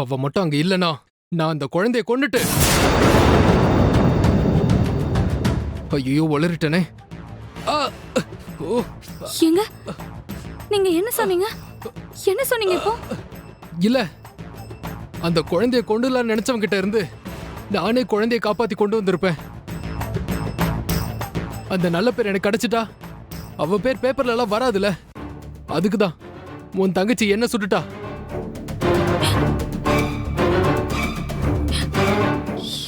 அவ மட்டும் அங்க இல்லனா நான் அந்த குழந்தைய கொன்னுட்டு. ஐயோ உளறிட்டனே. ஆ! ஓ! ஏங்க நீங்க என்ன சொன்னீங்க? என்ன சொன்னீங்க இப்போ? இல்ல, அந்த குழந்தைய கொண்டுலான்னு நினைச்சவங்க கிட்ட இருந்து நானே குழந்தைய காப்பாத்தி கொண்டு வந்திருப்பேன். அந்த நல்ல பேர் எனக்கு கிடைச்சிட்டா அவ பேர் பேப்பர்ல எல்லாம் வராதுல. அதுக்குதான் உன் தங்கச்சி என்ன சுட்டுட்டா.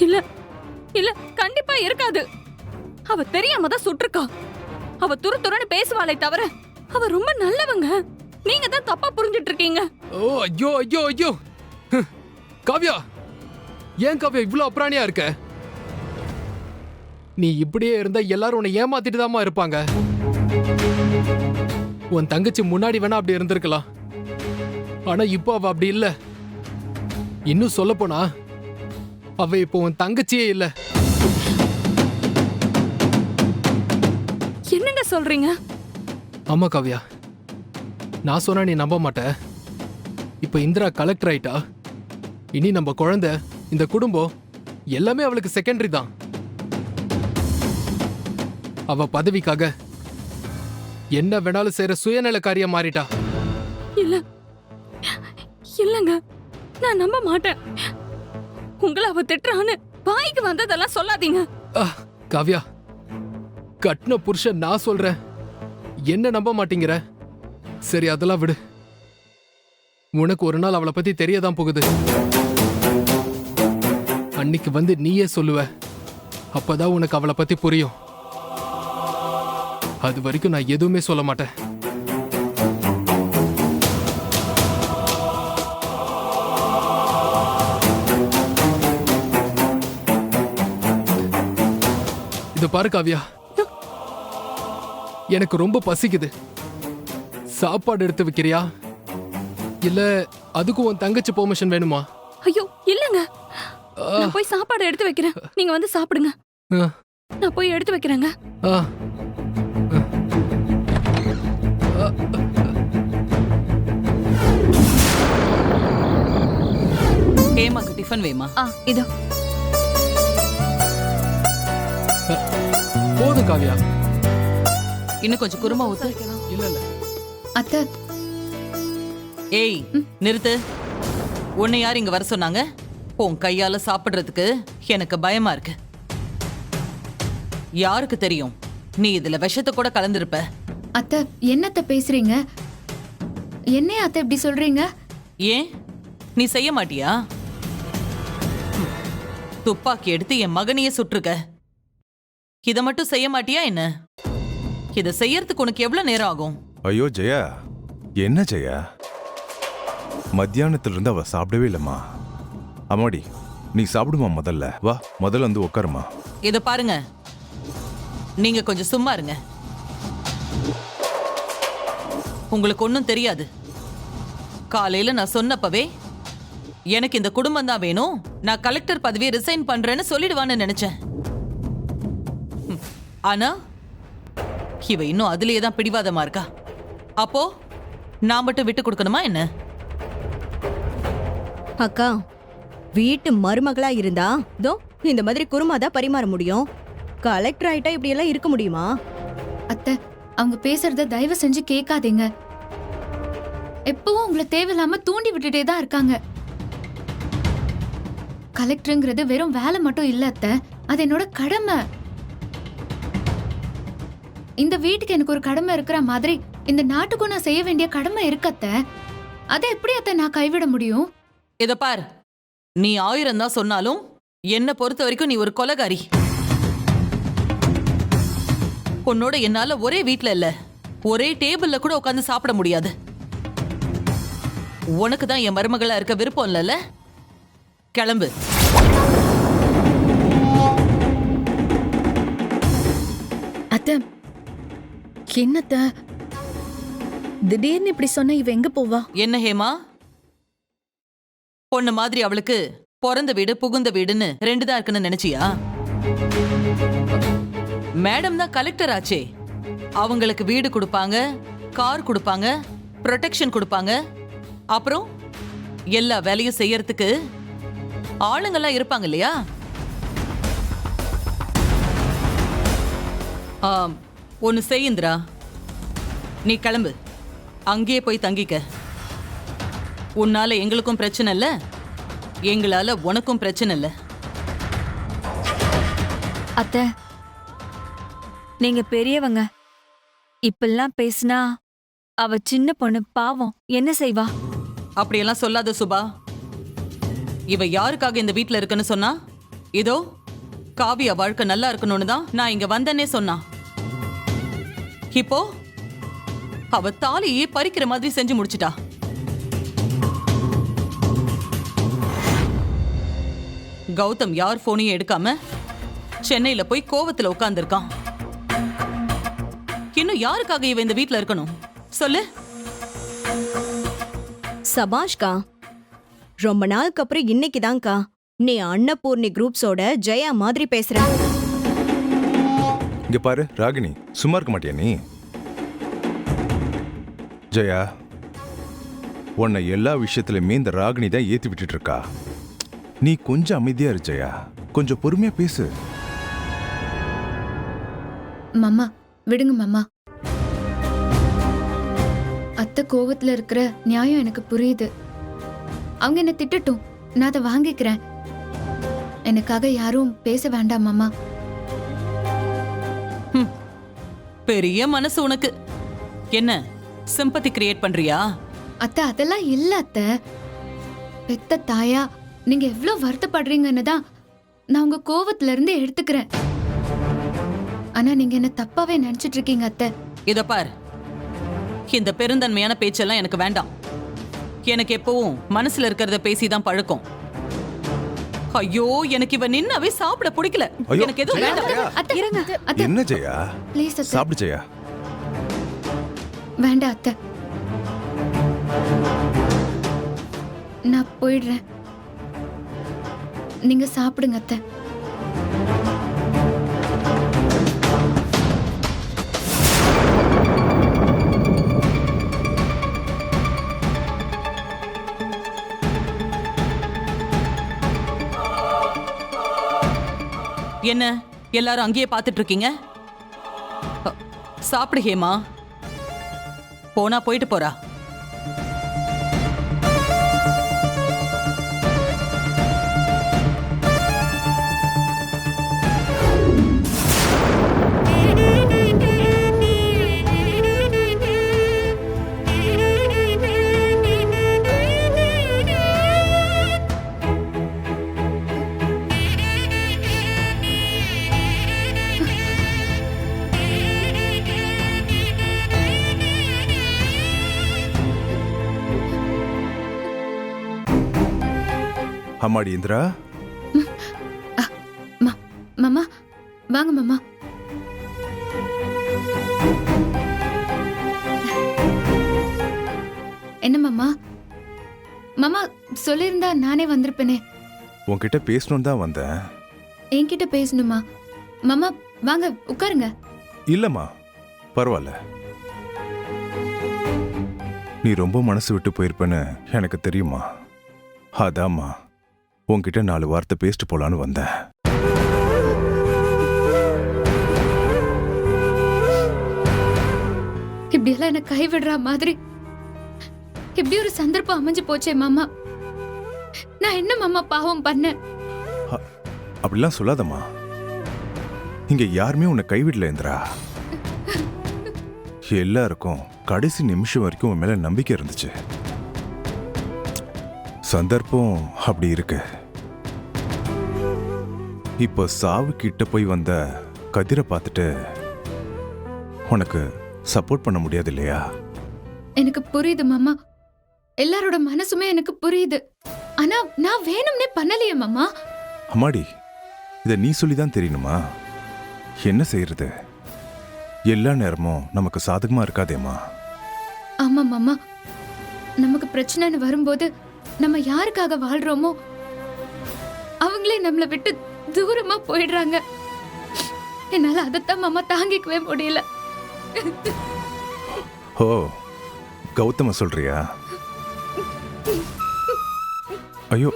இல்ல இல்ல கண்டிப்பா இருக்காது. அவ தெரியாம தான் சுட்டிருக்கா. அவ துரு துருன்னு பேசுவாளே தவிர அவ ரொம்ப நல்லவங்க. நீங்க தான் தப்பா புரிஞ்சிட்டு இருக்கீங்க. ஓ ஐயோ ஐயோ ஐயோ. காவ்யா, ஏன் காவ்யா இவ்ளோ அப்ராணியா இருக்க? நீ இப்படியே இருந்தா எல்லாரும் உன்னை ஏமாத்திட்டு தாமா இருப்பாங்க. உன் தங்கச்சி முன்னாடி வேணா அப்படி இருந்திருக்கலாம், ஆனா இப்போ அவ அப்படி இல்ல. இன்னும் சொல்ல போனா அவ இப்போ உன் தங்கச்சியே இல்ல. என்னங்க சொல்றீங்க? ஆமா காவ்யா, நான் சொன்னா நீ நம்ப மாட்ட. இப்ப இந்திரா கலெக்டர் ஆயிட்டா. இனி நம்ம குழந்தை, இந்த குடும்பம் எல்லாமே அவளுக்கு செகண்டரி தான். அவ பதவிக்காக என்ன வேணாலும் செய்யற சுயநலக்காரியா மாறிட்டா. இல்ல இல்லங்க, நான் நம்ப மாட்டேன். உங்களை அவ திட்டுறான்னு வாய்க்கு வந்ததெல்லாம் சொல்லாதீங்க. காவ்யா, கட்ன புருஷன் நான் சொல்றேன், என்ன நம்ப மாட்டேங்கிற? சரி அதெல்லாம் விடு. உனக்கு ஒரு நாள் அவளை பத்தி தெரியதான் போகுது. அன்னைக்கு வந்து நீயே சொல்லுவ. அப்பதான் உனக்கு அவளை பத்தி புரியும். அது வரைக்கும் நான் எதுவுமே சொல்ல மாட்டேன். இது பாரு காவ்யா, எனக்கு ரொம்ப பசிக்குது. சாப்பாடு எடுத்து வைக்கிறியா? இல்ல அதுக்கும் உன் தங்கச்சி பெர்மிஷன் வேணுமா? ஐயோ இல்லங்க, நான் போய் சாப்பாடு எடுத்து வைக்கிறேன். நீங்க வந்து சாப்பிடுங்க. நான் போய் எடுத்து வைக்கிறேங்க. ஹேமாக்கு டிஃபன் வேமா? இதோ போதும் காவ்யா. இன்னும் கொஞ்சம் குருமா ஊத்து. இல்ல இல்ல அத்தை. ஏய் நிறுத்து. உன்னை யார் இங்க வர சொன்னாங்க? உன் கையால சாப்பிடுறதுக்கு எனக்கு பயமா இருக்கு. யாருக்கு தெரியும் நீ இதுல விஷத்தை கூட கலந்திருப்ப. அத்தை என்னத்த பேசுறீங்க? என்ன அத்தை இப்படி சொல்றீங்க? ஏன் நீ செய்ய மாட்டியா? துப்பாக்கி எடுத்து என் மகனையே சுட்டிருக்க. இத மட்டும் செய்ய மாட்டியா என்ன? இத செய்யறதுக்கு உனக்கு எவ்வளவு நேரம் ஆகும்? ஐயோ ஜெயா, என்ன ஜெயா, மத்தியானத்துல இருந்து அவ சாப்பிடவே இல்லம்மா. அம்மாடி நீ சாப்பிடுமா முதல்ல. வா முதல்ல வந்து உட்காருமா. இத பாருங்க, நீங்க கொஞ்சம் சும்மா இருங்க. உங்களுக்கு ஒன்னும் தெரியாது. காலையில நான் சொன்னப்பவே எனக்கு இந்த குடும்பம் தான் வேணும், நான் கலெக்டர் பதவியை ரிசைன் பண்றேன்னு சொல்லிடுவான்னு நினைச்சேன். ஆனா இவ இன்னும் அதுலயே தான் பிடிவாதமா இருக்கா. அப்போ நான் மட்டும் விட்டு கொடுக்கணுமா என்ன? அக்கா, வீட்டு மருமகளா இருந்தா தோ இந்த மாதிரி குருமாதான் பரிமாற முடியும். கலெக்டர் ஆயிட்டா இப்படி எல்லாம் இருக்க முடியுமா? அத்தை அவங்க பேசுறத தயவு செஞ்சு கேட்காதீங்க. எப்பவும் உங்களை தேவையில்லாம தூண்டி விட்டுட்டே தான் இருக்காங்க. கலெக்டருங்கிறது வெறும் வேலை மட்டும் இல்ல அத்தை, அது என்னோட கடமை. இந்த வீட்டுக்கு எனக்கு ஒரு கடமை இருக்கிற மாதிரி இந்த நாட்டுக்கும் நான் செய்ய வேண்டிய கடமை இருக்கத்த. அதை எப்படி அத்தை நான் கைவிட முடியும்? இத பார், நீ 1000 தான் சொன்னாலும் என்ன பொறுத்த வரைக்கும் நீ ஒரு கொலைகாரி. உன்னோட என்னால ஒரே வீட்ல இல்ல, ஒரே டேபிள்ல கூட உட்கார்ந்து சாப்பிட முடியாது. உனக்கு தான் என் மருமகளா இருக்க விருப்பம் இல்லைல்ல? கிளம்பு. அத்தை என்னத்த திடீர்னு இப்படி சொன்ன? இவ எங்க போவா? என்ன ஹேமா, பொண்ணு மாதிரி அவளுக்கு பிறந்த வீடு புகுந்த வீடுன்னு 2 தான் இருக்குன்னு நினைச்சியா? மேடம் தான் கலெக்டர் ஆச்சே. அவங்களுக்கு வீடு கொடுப்பாங்க, கார் கொடுப்பாங்க, ப்ரொடெக்ஷன் கொடுப்பாங்க. அப்புறம் எல்லா வேலையும் செய்யறதுக்கு ஆளுங்கெல்லாம் இருப்பாங்க இல்லையா? ஒன்னு செய் இந்திரா, நீ கிளம்பு, அங்கேயே போய் தங்கிக்க. உன்னால எங்களுக்கும் பிரச்சனை இல்ல, எங்களால உனக்கும் பிரச்சனை இல்ல. அத்தை, நீங்க பெரியவங்க, இப்பெல்லாம் பேசினா அவ சின்ன பொண்ணு, பாவம், என்ன செய்வா? அப்படியெல்லாம் சொல்லாத சுபா. இவ யாருக்காக இந்த வீட்ல இருக்குன்னு சொன்னா? இதோ காவியா வாழ்க்கை நல்லா இருக்கணும்னு தான் நான் இங்க வந்தேனே சொன்னா. இப்போ அவ தாலியே பறிக்கிற மாதிரி செஞ்சு முடிச்சிட்டா. கௌதம் யார் போனையும் எடுக்காம சென்னையில போய் கோவத்துல உட்கார்ந்திருக்கான். இன்னும் யாருக்காக இவ இந்த வீட்ல இருக்கணும் சொல்லு? சபாஷ்கா, ரொம்ப நாளுக்கு அப்புறம் இன்னைக்குதான்க்கா நீ அன்னபூர்ணி குரூப்ஸோட ஜெயா மாதிரி பேசுற. இங்க பாரு ராகினி, சும்மா இருக்க மாட்டியா நீ? ஜெயா, உன்னை எல்லா விஷயத்திலுமே இந்த ராகினி தான் ஏத்தி விட்டுட்டு இருக்கா. நீ கொஞ்சம் அமைதியா இரு ஜெயா, கொஞ்சம் பொறுமையா பேசு. மாமா விடுங்க மாமா. அத்தை கோவத்துல இருக்கிற நியாயம் எனக்கு புரியுது. அவங்க என்ன திட்டட்டும், நான் அதை வாங்கிக்கிறேன். எனக்காக யாரும் பேச வேண்டாம் மாமா. பெரிய மனசு உனக்கு. என்ன சிம்பத்தி கிரியேட் பண்றியா? அத்தை அதெல்லாம் இல்ல அத்தை. பெத்த தாயா நீங்க எவ்வளவு வருத்தப்படுறீங்கன்னு தான் நான் உங்க கோவத்துல இருந்து எடுத்துக்கிறேன். ஆனா நீங்க என்ன தப்பாவே நினைச்சிட்டு இருக்கீங்க அத்தை. இத பார், இந்த பெருந்தன்மையான பேச்செல்லாம் எனக்கு வேண்டாம். எனக்கு எப்பவும் மனசுல இருக்கிறத பேசிதான் பழக்கம். ஐயோ, எனக்கு இவ நின்னாவே சாப்பிட பிடிக்கல. ஐயோ, எனக்கு எதுவும் வேண்டாம். அத்தை, இருங்க அத்தை. என்ன ஜெயா? ப்ளீஸ் அத்தை. சாப்பிடு ஜெயா. வேண்டாம் அத்தை, நான் போயிடுறேன். நீங்க சாப்பிடுங்க அத்தை. என்ன எல்லாரும் அங்கேயே பார்த்துட்டு இருக்கீங்க? சாப்பிடு ஹேமா. போனா போயிட்டு போறா. அம்மாடி இந்திரா. மாமா வாங்க மாமா. என்ன மாமா? மாமா சொல்லியிருந்தா நானே வந்திருப்பேனே. உன்கிட்ட பேசணும்னு தான் வந்தேன். என்கிட்ட பேசணுமா? மாமா வாங்க உட்காருங்க. இல்லம்மா, பரவாயில்ல. நீ ரொம்ப மனசு விட்டு போயிருப்பேன்னு எனக்கு தெரியுமா. அதாம்மா உன்கிட்ட 4 வார்த்தை பேசிட்டு போலான்னு வந்தேன். இப்படியெல்லாம் என்ன கைவிடுற மாதிரி இப்படி ஒரு சந்தர்ப்பம் அமைஞ்சு போச்சே மாமா. நான் என்ன மாமா பாவம் பண்ணேன்? அப்படிலாம் சொல்லாதம்மா. இங்க யாருமே உன்னை கைவிடல இந்திரா. எல்லாருக்கும் கடைசி நிமிஷம் வரைக்கும் உன் மேல நம்பிக்கை இருந்துச்சு. சந்தர்ப்பம் அப்படி இருக்கு. இப்போ சாவு கிட்ட போய் வந்த கதிரை பார்த்துட்டு உனக்கு சப்போர்ட் பண்ண முடியாது இல்லையா? எனக்கு புரியுது மாமா. எல்லாரோட மனசுமே எனக்கு புரியுது. ஆனா நான் வேணும்னே பண்ணலையே மாமா. அம்மாடி, இதை நீ சொல்லிதான் தெரியணுமா? என்ன செய்யறது? எல்லா நேரமும் நமக்கு சாதகமா இருக்காதேம்மா. ஆமா மாமா, நமக்கு பிரச்சனைன்னு வரும்போது நம்ம யாருக்காக வாழ்றோமோ அவங்களே நம்மளை விட்டு தூரமா போயிடுறாங்க. என்னால அதைத்தான் மாமா தாங்கிக்கவே முடியல. ஓ, கௌதம சொல்றியா? ஐயோ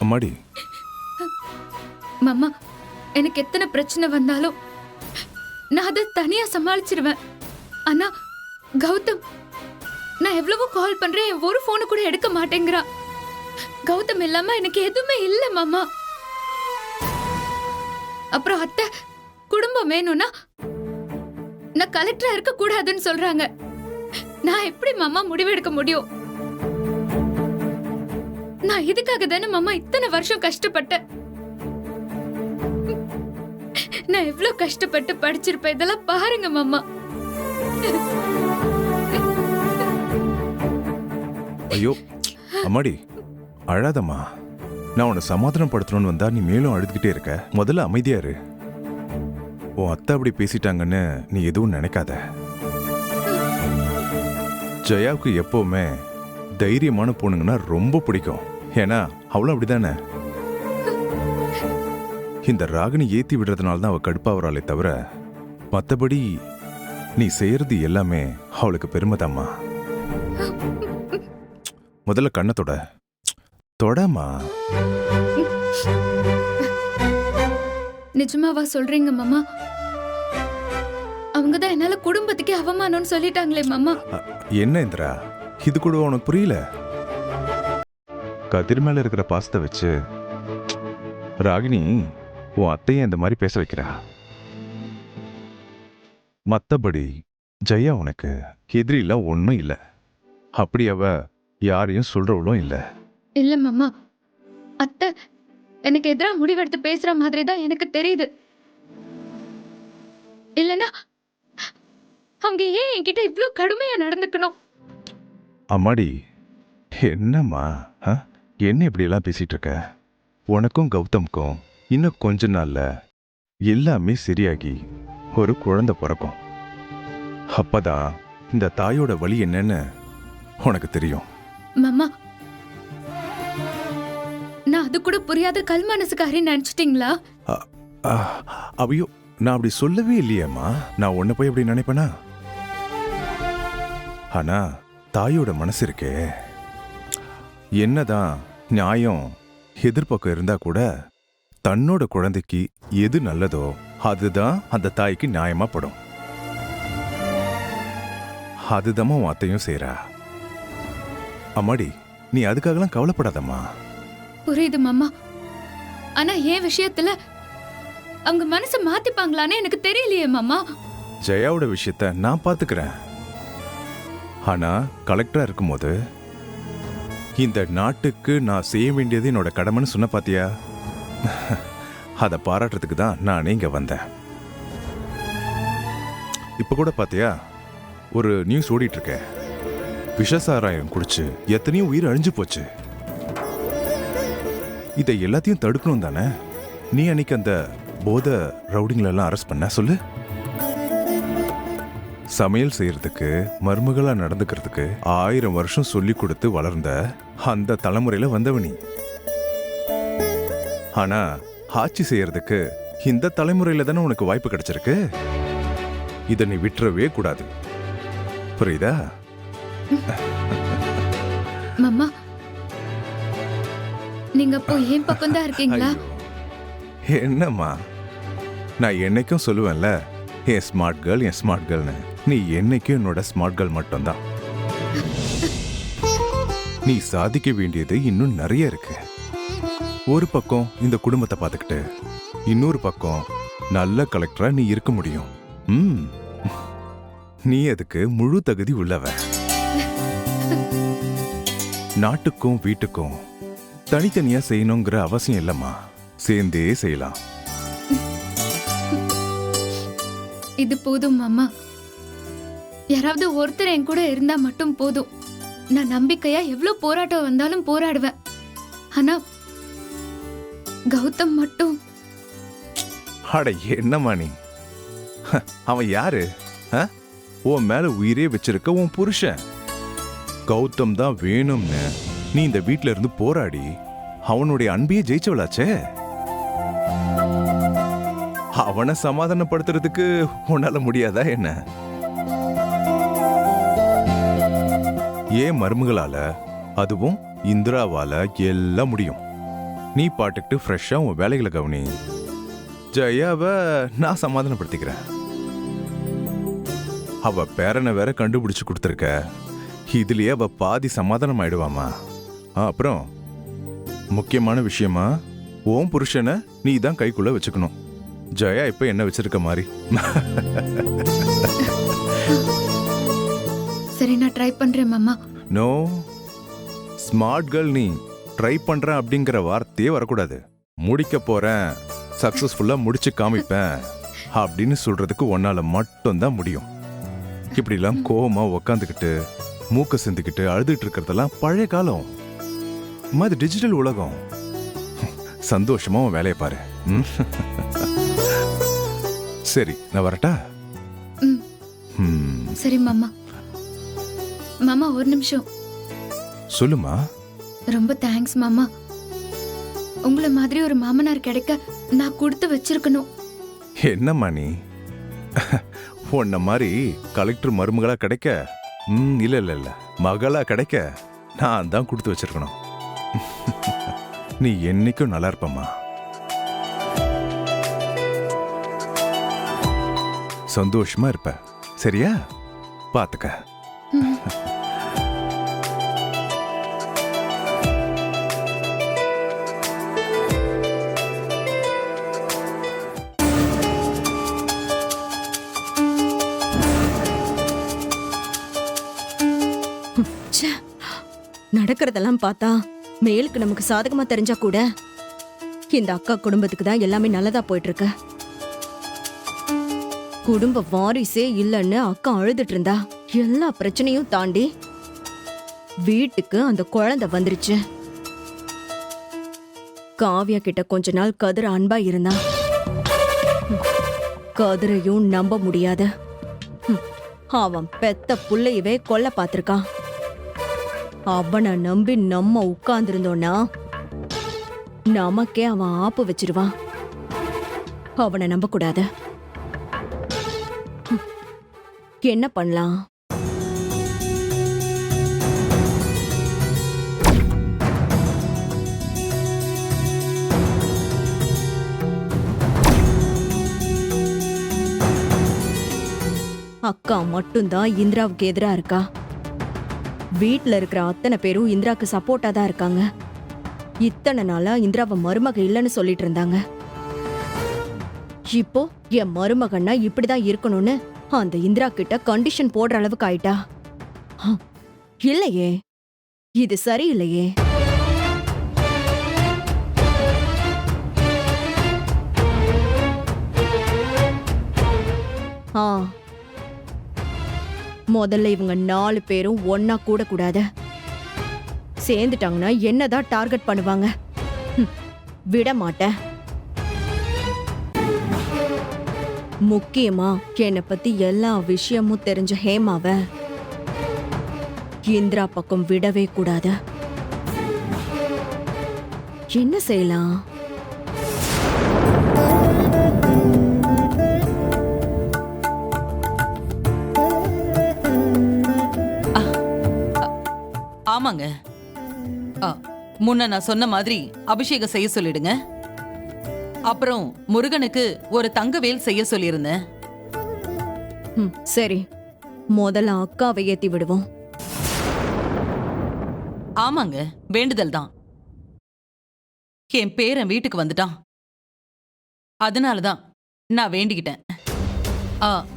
அம்மாடி, மாமா, எனக்கு எத்தனை பிரச்சனை வந்தாலும் நான் அதை தனியா சமாளிச்சிருவேன். ஆனா கௌதம், நான் எவ்வளவோ கால் பண்றேன், என் ஒரு போனு கூட எடுக்க மாட்டேங்கிறா. கௌதம் இல்லாம எனக்கு எதுவுமே இல்ல மாமா. அப்புறம் அத்தை குடும்பம் வேணும்னா நான் கலெக்டரா இருக்க கூடாதுன்னு சொல்றாங்க. நான் எப்படி மாமா முடிவெடுக்க முடியும்? நான் இதுக்காக தானே மாமா இத்தனை வருஷம் கஷ்டப்பட்டேன். நான் எவ்வளவு கஷ்டப்பட்டு படிச்சிருப்பேன். இதெல்லாம் பாருங்க மாமா. ஐயோ அம்மாடி, அழாதம்மா. நான் உன்னை சமாதானம் படுத்தணும்னு வந்தா நீ மேலும் அழுதுகிட்டே இருக்க. முதல்ல அமைதியா இரு. உன் அத்தை அப்படி பேசிட்டாங்கன்னு நீ எதுவும் நினைக்காத. ஜெயாவுக்கு எப்பவுமே தைரியமான பொண்ணுங்கன்னா ரொம்ப பிடிக்கும். ஏன்னா அவளும் அப்படிதானே. இந்த ராகினி ஏத்தி விடுறதுனால தான் அவ கடுப்பாவறாளே தவிர மத்தபடி நீ செய்யறது எல்லாமே அவளுக்கு பெருமைதாம்மா. முதல்ல கண்ணை தொடமா. நிஜமாவா சொல்றீங்க மாமா? அவங்கதான் என்னால குடும்பத்துக்கு அவமானம்னு சொல்லிட்டாங்களே மாமா. என்ன இந்திரா, இது கூட உனக்கு புரியல? கதிர் மேல இருக்கிற பாசத்தை வச்சு ராகினி உன் அத்தையும் இந்த மாதிரி பேச வைக்கிறா. மத்தபடி ஜெயா உனக்கு எதிரிலாம் ஒன்றும் இல்லை. அப்படி அவ யாரையும் சொல்றவளும் இல்லை. இல்ல மாமா, அத்தை எனக்கு எதிரா முடிவெடுத்து பேசுற மாதிரி தான் எனக்கு தெரியுது. இல்லனா அவங்க ஏன் என்கிட்ட இவ்ளோ கடுமையா நடந்துக்கணும்? அம்மாடி, என்னம்மா என்ன இப்படி எல்லாம் பேசிட்டு இருக்க? உனக்கும் கௌதம்க்கும் இன்னும் கொஞ்ச நாள்ல எல்லாமே சரியாகி ஒரு குழந்தை பிறக்கும். அப்பதான் இந்த தாயோட வலி என்னன்னு உனக்கு தெரியும். மாமா, நான் அது கூட புரியாத கல் மனசுக்காரி நினைச்சிட்டீங்களா? அவையோ, நான் அப்படி சொல்லவே இல்லையேம்மா. நான் உன்னை போய் அப்படி நினைப்பேனா? ஆனா தாயோட மனசு இருக்கே, என்னதான் நியாயம் எதிர்பக்கம் இருந்தா கூட தன்னோட குழந்தைக்கு எது நல்லதோ அதுதான் அந்த தாய்க்கு நியாயமா படும். அதுதான் உன் அத்தையும் செய்றா. அம்மாடி, நீ அதுக்காகலாம் கவலைப்படாதம்மா. புரியுது மாமா. ஆனா என் விஷயத்துல அவங்க மனசை மாத்திப்பாங்களான்னு எனக்கு தெரியலையே மாமா. ஜெயாவோட விஷயத்த நான் பாத்துக்கிறேன். ஆனா கலெக்டரா இருக்கும்போது இந்த நாட்டுக்கு நான் செய்ய வேண்டியது என்னோட கடமைன்னு சொன்ன பாத்தியா? அதை பாராட்டுறதுக்கு தான் நான் இங்க வந்தேன். இப்ப கூட பாத்தியா, ஒரு நியூஸ் ஓடிட்டு இருக்க. விஷசாராயம் குடிச்சு எத்தனையோ உயிர் அழிஞ்சு போச்சு. இதை எல்லாத்தையும் தடுக்கணும் தானே நீ அன்னைக்கு அந்த போத ரவுடிங்களெல்லாம் அரெஸ்ட் பண்ண சொல்லு. சமையல் செய்யறதுக்கு, மருமகளா நடந்துக்கிறதுக்கு 1000 வருஷம் சொல்லி கொடுத்து வளர்ந்த அந்த தலைமுறையில வந்தவனி. ஆனா ஆட்சி செய்யறதுக்கு இந்த தலைமுறையில தானே உனக்கு வாய்ப்பு கிடைச்சிருக்கு. இதை நீ விட்டுறவே கூடாது, புரியுதா? மாமா, நீங்க அப்போ என் பக்கம் தான் இருக்கீங்களா? என்னம்மா, நான் என்னைக்கும் சொல்லுவேன்ல, என் ஸ்மார்ட் கேர்ள்னு. நீ என்னைக்கும் என்னோட ஸ்மார்ட் கேர்ள் மட்டும்தான். நீ சாதிக்க வேண்டியது இன்னும் நிறைய இருக்கு. ஒரு பக்கம் இந்த குடும்பத்தை பார்த்துக்கிட்டு, இன்னொரு பக்கம் நல்ல கலெக்டரா நீ இருக்க முடியும். நீ அதுக்கு முழு தகுதி உள்ளவ. நாட்டுக்கும் வீட்டுக்கும் தனித்தனியா செய்யணுங்கிற அவசியம் இல்லம்மா. சேர்ந்தே செய்யலாம். இது போதும் மாமா. யாராவது ஒருத்தர் என் கூட இருந்தா மட்டும் போதும். நான் நம்பிக்கையா எவ்வளவு போராட்டம் வந்தாலும் போராடுவேன். ஆனா கௌதம் மட்டும். அட என்னம்மா நீ? அவன் யாரு? உன் மேல உயிரே வச்சிருக்க உன் புருஷன். கௌதம் தான் வேணும்னு நீ இந்த வீட்ல இருந்து போராடி அவனுடைய அன்பையே ஜெயிச்சவளாச்சே. அவனை சமாதானப்படுத்துறதுக்கு உன்னால முடியாதா என்ன? ஏன் மருமகளால அதுவும் இந்திராவால எல்லாம் முடியும். நீ பாட்டுக்கிட்டு ஃப்ரெஷ்ஷா உன் வேலைகளை கவனி. ஜெயாவை நான் சமாதானப்படுத்திக்கிறேன். அவ பேரனை வேற கண்டுபிடிச்சு கொடுத்துருக்க. இதுலயே அவ பாதி சமாதானம் ஆயிடுவாமா. அப்புறம் முக்கியமான விஷயமா உன் புருஷனை நீ தான் கைக்குள்ள வச்சுக்கணும். ஜெயா இப்ப என்ன வச்சிருக்க மாதிரி. சரி, நான் ட்ரை பண்றேன் மாமா. நோ, ஸ்மார்ட் கேர்ள் நீ. ட்ரை பண்றேன் அப்படிங்கிற வார்த்தையே வரக்கூடாது. முடிக்க போறேன், சக்சஸ்ஃபுல்லா முடிச்சு காமிப்பேன் அப்படின்னு சொல்றதுக்கு உன்னால மட்டும்தான் முடியும். இப்படிலாம் கோவமா உக்காந்துக்கிட்டு மூக்க சிந்துக்கிட்டு அழுதுட்டு இருக்கிறதெல்லாம் பழைய காலம். இது டிஜிட்டல் உலகம். சந்தோஷமா உன் வேலையை பாரு. சரி, நான் வரட்டா? சரி மாமா. மாமா ஒரு நிமிஷம். சொல்லுமா. ரொம்ப தேங்க்ஸ் மாமா. உங்களை மாதிரி ஒரு மாமனார் கிடைக்க நான் கொடுத்து வச்சிருக்கணும். என்னம்மா நீ உன்ன மாதிரி கலெக்டர் மருமகளா கிடைக்க, இல்ல இல்ல இல்ல மகளா கிடைக்க நான் தான் கொடுத்து வச்சிருக்கணும். நீ என்னைக்கும் நல்லா இருப்பம்மா. சந்தோஷமா இருப்ப. சரியா? பாத்துக்க. நடக்கிறதெல்லாம் பார்த்தா மேலுக்கு நமக்கு சாதகமா தெரிஞ்சா கூட இந்த அக்கா குடும்பத்துக்கு தான் எல்லாமே நல்லதா போயிட்டு இருக்கு. குடும்ப வாரிசே இல்லைன்னு அக்கா அழுதுட்டு இருந்தா எல்லா பிரச்சனையும் தாண்டி வீட்டுக்கு அந்த குழந்தை வந்துருச்சு. காவியா கிட்ட கொஞ்ச நாள் கதிர அன்பா இருந்தா. கதிரையும் நம்ப முடியாத அவன் பெத்த புள்ளையவே கொல்ல பார்த்திருக்கான். அவனை நம்பி நம்ம உட்கார்ந்திருந்தோம்னா நமக்கே அவன் ஆப்பு வச்சிருவான். அவனை நம்ப கூடாது. என்ன பண்ணலாம்? அக்கா மட்டும்தான் இந்திராவுக்கு எதிரா இருக்கா. வீட்டுல இருக்கிற அத்தனை பேரும் இந்திராக்கு சப்போர்ட்டா தான் இருக்காங்க. இத்தனை நாளா இந்திராவை மருமக இல்லைன்னு சொல்லிட்டு இருந்தாங்க. இப்போ என் மருமகன்னா இப்படிதான் இருக்கணும்னு அந்த இந்திரா கிட்ட கண்டிஷன் போடுற அளவுக்கு ஆயிட்டா. இல்லையே, இது சரியில்லையே. முதல்ல இவங்க 4 பேரும் ஒன்னா கூட கூடாது. சேர்ந்துட்டாங்கன்னா என்னதான் டார்கெட் பண்ணுவாங்க. விட மாட்டேன். முக்கியமா என்னை பத்தி எல்லா விஷயமும் தெரிஞ்ச ஹேமாவ இந்திரா பக்கம் விடவே கூடாது. என்ன செய்யலாம்? ஆமாங்க, முன்ன நான் சொன்ன மாதிரி அபிஷேகம் செய்ய சொல்லிடுங்க. அப்புறம் முருகனுக்கு ஒரு தங்கவேல் செய்ய சொல்லியிருந்தேன். சரி, முதல்ல அக்காவை ஏத்தி விடுவோம். ஆமாங்க, வேண்டுதல் தான். என் பேரன் வீட்டுக்கு வந்துட்டான். அதனாலதான் நான் வேண்டிக்கிட்டேன்.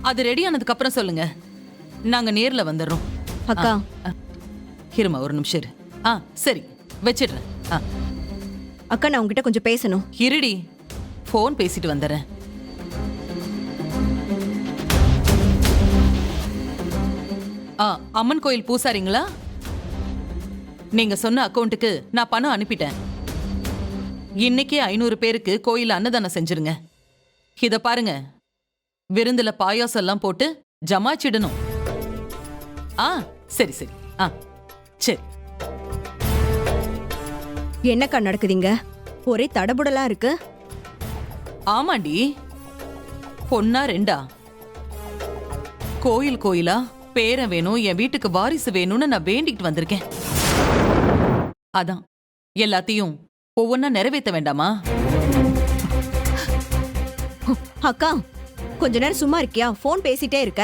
அது ரெடி ஆனதுக்கு அப்புறம் சொல்லுங்க, நாங்க நேர்ல வந்துடுறோம். அக்கா இருமா ஒரு நிமிஷம் இரு. சரி வச்சிடுறேன். அக்கா, நான் உங்ககிட்ட கொஞ்சம் பேசணும். இருடி, போன் பேசிட்டு வந்துடுறேன். அம்மன் கோயில் பூசாரிங்களா? நீங்க சொன்ன அக்கௌண்ட்டுக்கு நான் பணம் அனுப்பிட்டேன். இன்னைக்கே 500 பேருக்கு கோயில் அன்னதானம் செஞ்சிருங்க. இத பாருங்க, விருந்துல பாயாசம் எல்லாம் போட்டு ஜமாச்சிடணும். சரி சரி. சரி. என்னக்கா நடக்குதுங்க? ஒரே தடபுடலா இருக்கு. ஆமாண்டி, பொண்ணா 2 கோயில் கோயிலா பேரன் வேணும், என் வீட்டுக்கு வாரிசு வேணும்னு நான் வேண்டிக்கிட்டு வந்திருக்கேன். அதான் எல்லாத்தையும் ஒவ்வொன்னா நிறைவேற்ற வேண்டாமா? அக்கா கொஞ்ச நேரம் சும்மா இருக்கியா? ஃபோன் பேசிட்டே இருக்க.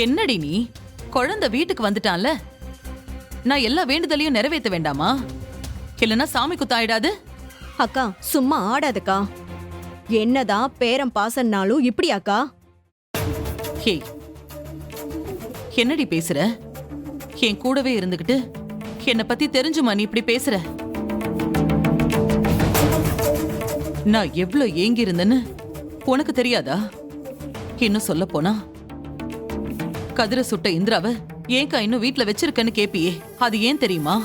என்னடி நீ? குழந்தை வீட்டுக்கு வந்துட்டான்ல, நான் எல்லா வேண்டுதலையும் நிறைவேற்ற வேண்டாமா? இல்லைன்னா சாமி குத்தாயிடாது? அக்கா சும்மா ஆடாதக்கா. என்னதான் பேரம் பாசன்னாலும் இப்படியாக்கா? ஹே, என்னடி பேசுற? என் கூடவே இருந்துகிட்டு என்னை பத்தி தெரிஞ்சுமா நீ இப்படி பேசுற? நான் எவ்வளவு ஏங்கி இருந்தேன்னு உனக்கு தெரியாதா? இன்னும் சொல்ல போனா கதிர சுட்ட இந்திராவ ஏன்க்கா இன்னும் வீட்ல வச்சிருக்கன்னு கேப்பியே, அது ஏன் தெரியுமா?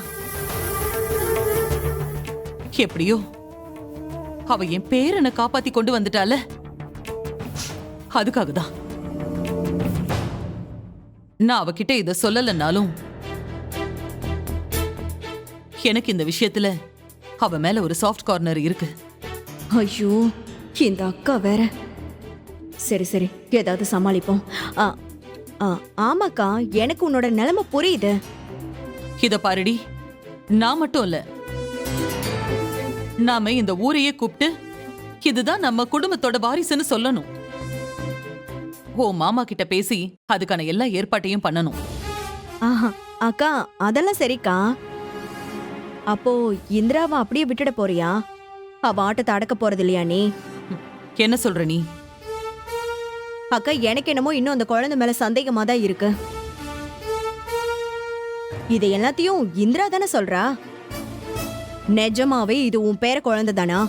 எப்படியோ அவ என் பேரனை காப்பாத்தி கொண்டு வந்துட்டால, அதுக்காகதான். நான் அவகிட்ட இத சொல்லலன்னாலும் எனக்கு இந்த விஷயத்துல அவ மேல ஒரு சாஃப்ட் கார்னர் இருக்கு. ஐயோ இந்த அக்கா வேற. சரி சரி ஏதாவது சமாளிப்போம். ஆமாக்கா எனக்கு உன்னோட நிலைமை புரியுது. இத பாருடி, நான் மட்டும் இல்ல, நாம இந்த ஊரையே கூப்பிட்டு இதுதான் நம்ம குடும்பத்தோட வாரிசுன்னு சொல்லணும். ஓ மாமா கிட்ட பேசி அதுக்கான எல்லா ஏற்பாட்டையும் பண்ணணும். ஆஹா அக்கா அதெல்லாம் சரிக்கா. அப்போ இந்திராவை அப்படியே விட்டுட போறியா? அவ ஆட்டத்தை அடக்க போறது இல்லையா நீ? என்ன சொல்ற நீ? அக்கா எனக்கு என்னமோ இன்னும் அந்த குழந்தை மேல சந்தேகமா தான் இருக்கு. இதை எல்லாத்தையும் இந்திரா தானே சொல்றா? நிஜமாவே இது உன் பேர குழந்தை தானா?